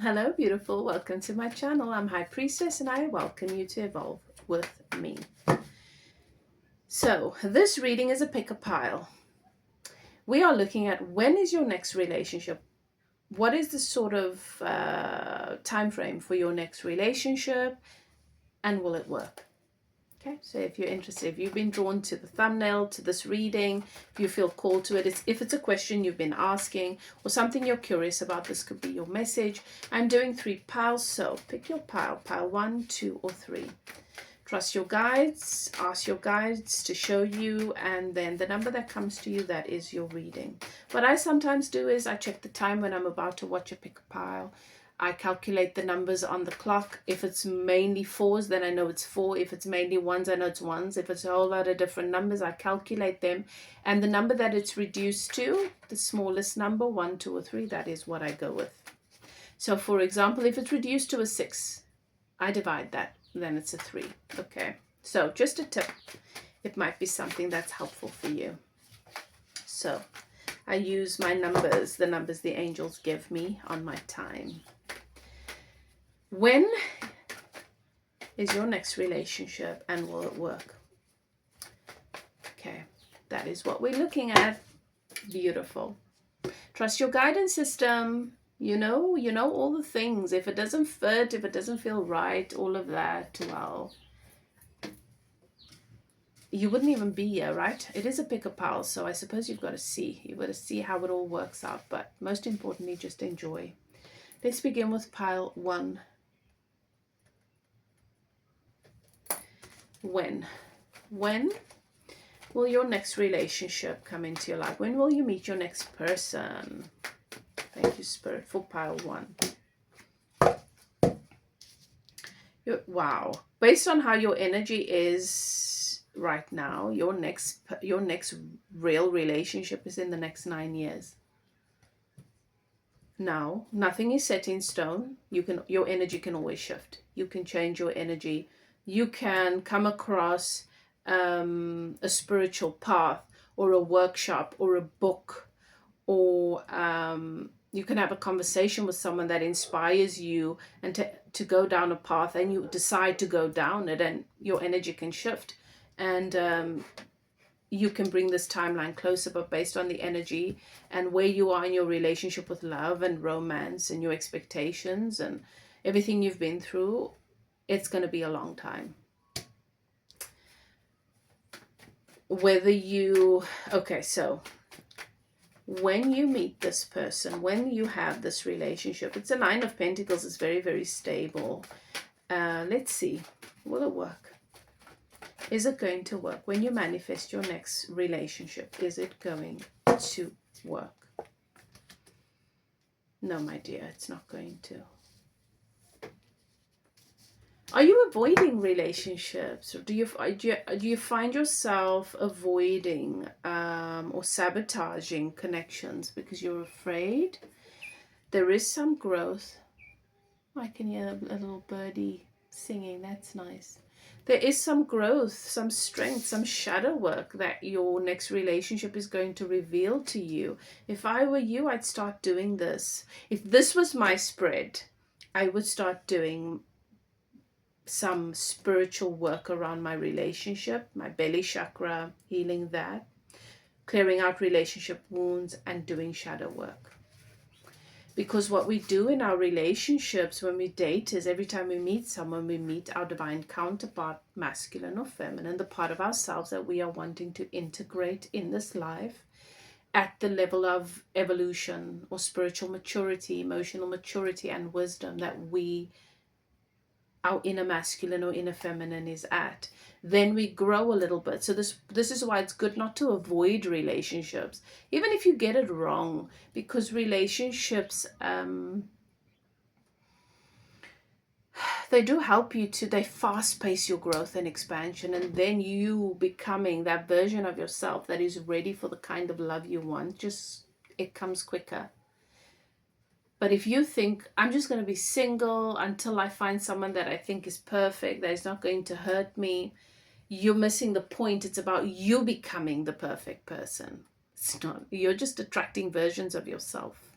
Hello, beautiful. Welcome to my channel. I'm High Priestess and I welcome you to evolve with me. So, this reading is a pick a pile. We are looking at when is your next relationship? What is the sort of time frame for your next relationship, and will it work? Okay, so if you're interested, if you've been drawn to the thumbnail, to this reading, if you feel called to it, if it's a question you've been asking or something you're curious about, this could be your message. I'm doing 3 piles, so pick your pile 1, 2, or 3. Trust your guides, ask your guides to show you, and then the number that comes to you, that is your reading. What I sometimes do is I check the time when I'm about to watch a pick a pile. I calculate the numbers on the clock. If it's mainly 4s, then I know it's 4. If it's mainly 1s, I know it's 1s. If it's a whole lot of different numbers, I calculate them. And the number that it's reduced to, the smallest number, 1, 2, or 3, that is what I go with. So for example, if it's reduced to a 6, I divide that, then it's a 3. Okay, so just a tip. It might be something that's helpful for you. So I use my numbers, the numbers the angels give me on my time. When is your next relationship and will it work? Okay, that is what we're looking at. Beautiful. Trust your guidance system. You know all the things. If it doesn't fit, if it doesn't feel right, all of that, well, you wouldn't even be here, right? It is a pick a pile, so I suppose you've got to see. You've got to see how it all works out, but most importantly, just enjoy. Let's begin with pile 1. When will your next relationship come into your life? When will you meet your next person? Thank you, Spirit, for pile 1. Wow. Based on how your energy is right now, your next real relationship is in the next 9 years. Now, nothing is set in stone. Your energy can always shift. You can change your energy. You can come across a spiritual path or a workshop or a book, or you can have a conversation with someone that inspires you and to go down a path, and you decide to go down it, and your energy can shift, and you can bring this timeline closer. But based on the energy and where you are in your relationship with love and romance and your expectations and everything you've been through, it's going to be a long time. So when you meet this person, when you have this relationship, it's a 9 of Pentacles. It's very, very stable. Let's see, will it work? Is it going to work? When you manifest your next relationship, is it going to work? No, my dear, it's not going to. Are you avoiding relationships, or do you find yourself avoiding or sabotaging connections because you're afraid? There is some growth. I can hear a little birdie singing. That's nice. There is some growth, some strength, some shadow work that your next relationship is going to reveal to you. If I were you, I'd start doing this. If this was my spread, I would start doing some spiritual work around my relationship, my belly chakra, healing that, clearing out relationship wounds, and doing shadow work. Because what we do in our relationships when we date is every time we meet someone, we meet our divine counterpart, masculine or feminine, the part of ourselves that we are wanting to integrate in this life at the level of evolution or spiritual maturity, emotional maturity, and wisdom that our inner masculine or inner feminine is at. Then we grow a little bit. So this is why it's good not to avoid relationships, even if you get it wrong, because relationships, they do help you they fast pace your growth and expansion, and then you becoming that version of yourself that is ready for the kind of love you want. Just, it comes quicker. But if you think, I'm just going to be single until I find someone that I think is perfect, that is not going to hurt me, you're missing the point. It's about you becoming the perfect person. It's not, you're just attracting versions of yourself.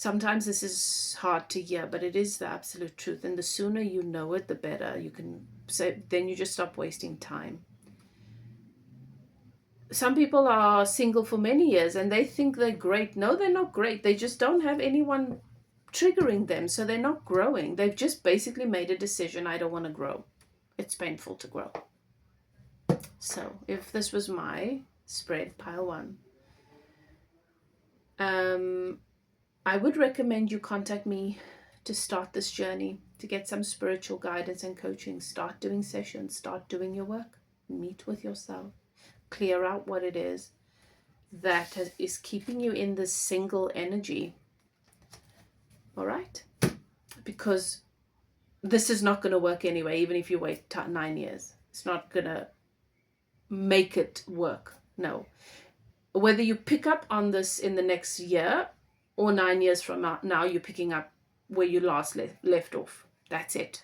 Sometimes this is hard to hear, but it is the absolute truth. And the sooner you know it, the better. You can say, then you just stop wasting time. Some people are single for many years and they think they're great. No, they're not great. They just don't have anyone triggering them, so they're not growing. They've just basically made a decision, I don't want to grow. It's painful to grow. So if this was my spread, pile 1, I would recommend you contact me to start this journey, to get some spiritual guidance and coaching. Start doing sessions, start doing your work, meet with yourself, clear out what it is that is keeping you in this single energy. All right? Because this is not going to work anyway, even if you wait 9 years. It's not going to make it work. No. Whether you pick up on this in the next year or 9 years from now, you're picking up where you last left off. That's it.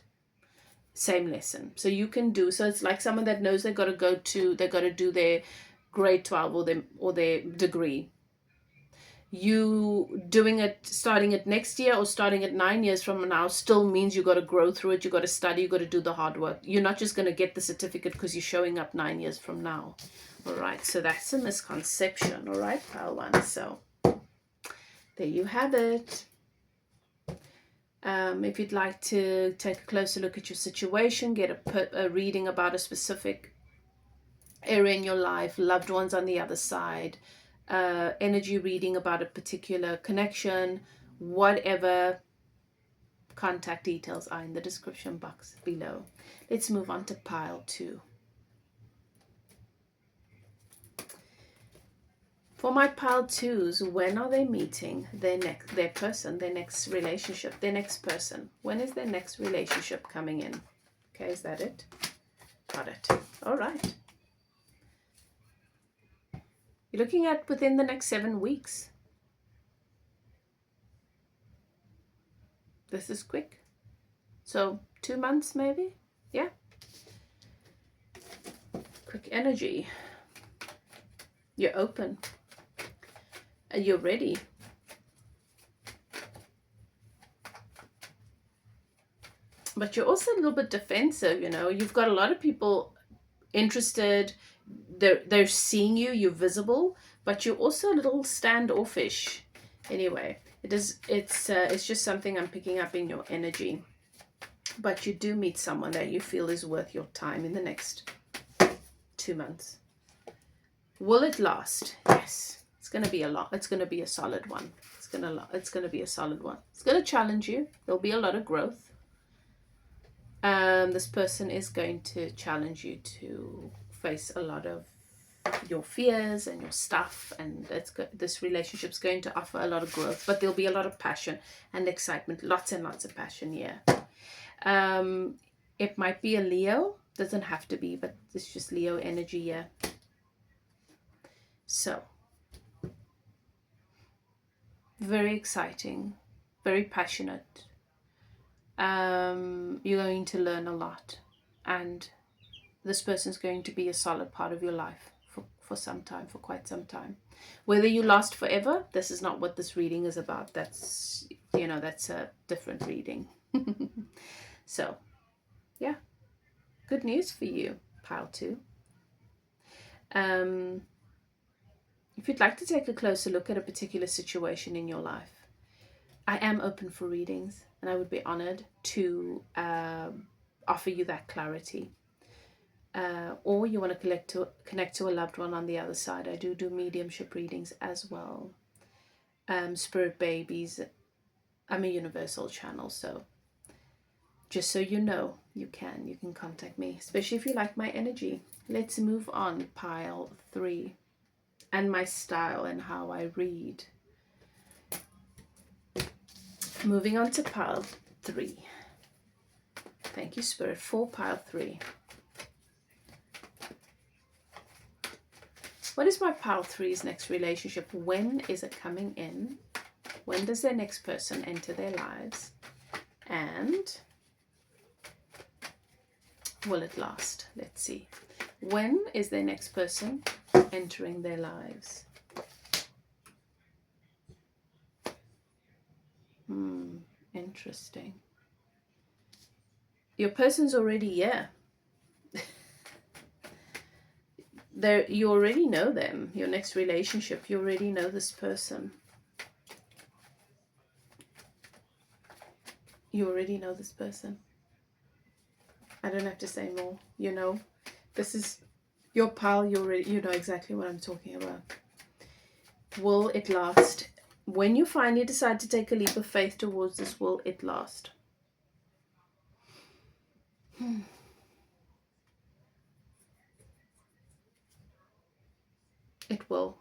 Same lesson. So you can do, so it's like someone that knows they've got to do their grade 12 or their degree. You doing it, starting it next year or starting it 9 years from now still means you got to grow through it. You got to study, you got to do the hard work. You're not just going to get the certificate because you're showing up 9 years from now. All right, so that's a misconception. All right, pile 1. So there you have it. If you'd like to take a closer look at your situation, get a reading about a specific area in your life, loved ones on the other side, energy reading about a particular connection, whatever, contact details are in the description box below. Let's move on to pile 2. For my pile 2s, when are they meeting their next relationship, their next person? When is their next relationship coming in? Okay, is that it? Got it. All right. You're looking at within the next 7 weeks. This is quick. So 2 months maybe? Yeah. Quick energy. You're open. And you're ready. But you're also a little bit defensive, you know. You've got a lot of people interested. They're seeing you, you're visible, but you're also a little standoffish. Anyway, it's just something I'm picking up in your energy. But you do meet someone that you feel is worth your time in the next 2 months. Will it last? Yes. It's going to be a lot. It's going to be a solid one. It's going to be a solid one. It's going to challenge you. There'll be a lot of growth. This person is going to challenge you to face a lot of your fears and your stuff, and this relationship's going to offer a lot of growth, but there'll be a lot of passion and excitement, lots and lots of passion here. It might be a Leo, doesn't have to be, but it's just Leo energy here. So very exciting, very passionate. You're going to learn a lot, and this person's going to be a solid part of your life for some time, for quite some time. Whether you last forever, this is not what this reading is about. That's a different reading. So yeah, good news for you, pile 2. If you'd like to take a closer look at a particular situation in your life, I am open for readings, and I would be honored to offer you that clarity. Or you want to connect to a loved one on the other side, I do mediumship readings as well. Spirit babies, I'm a universal channel, so just so you know, you can contact me, especially if you like my energy. Let's move on, pile 3, and my style and how I read. Moving on to pile 3. Thank you, Spirit, for pile 3. What is my pile 3's next relationship? When is it coming in? When does their next person enter their lives? And will it last? Let's see. When is their next person entering their lives? Interesting. Your person's already here. You already know them. Your next relationship, you already know this person. You already know this person. I don't have to say more. You know, this is your pal. You know exactly what I'm talking about. Will it last? When you finally decide to take a leap of faith towards this, will it last? It will.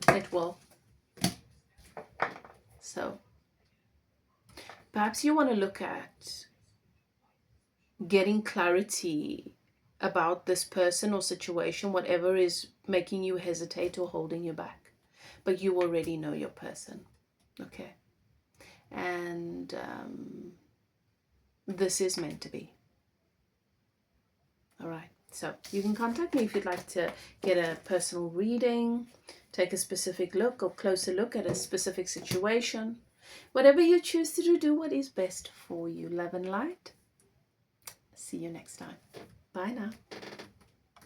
It will. So, perhaps you want to look at getting clarity about this person or situation, whatever is making you hesitate or holding you back. But you already know your person. Okay? And this is meant to be. All right. So you can contact me if you'd like to get a personal reading, take a specific look or closer look at a specific situation. Whatever you choose to do what is best for you. Love and light. See you next time. Bye now.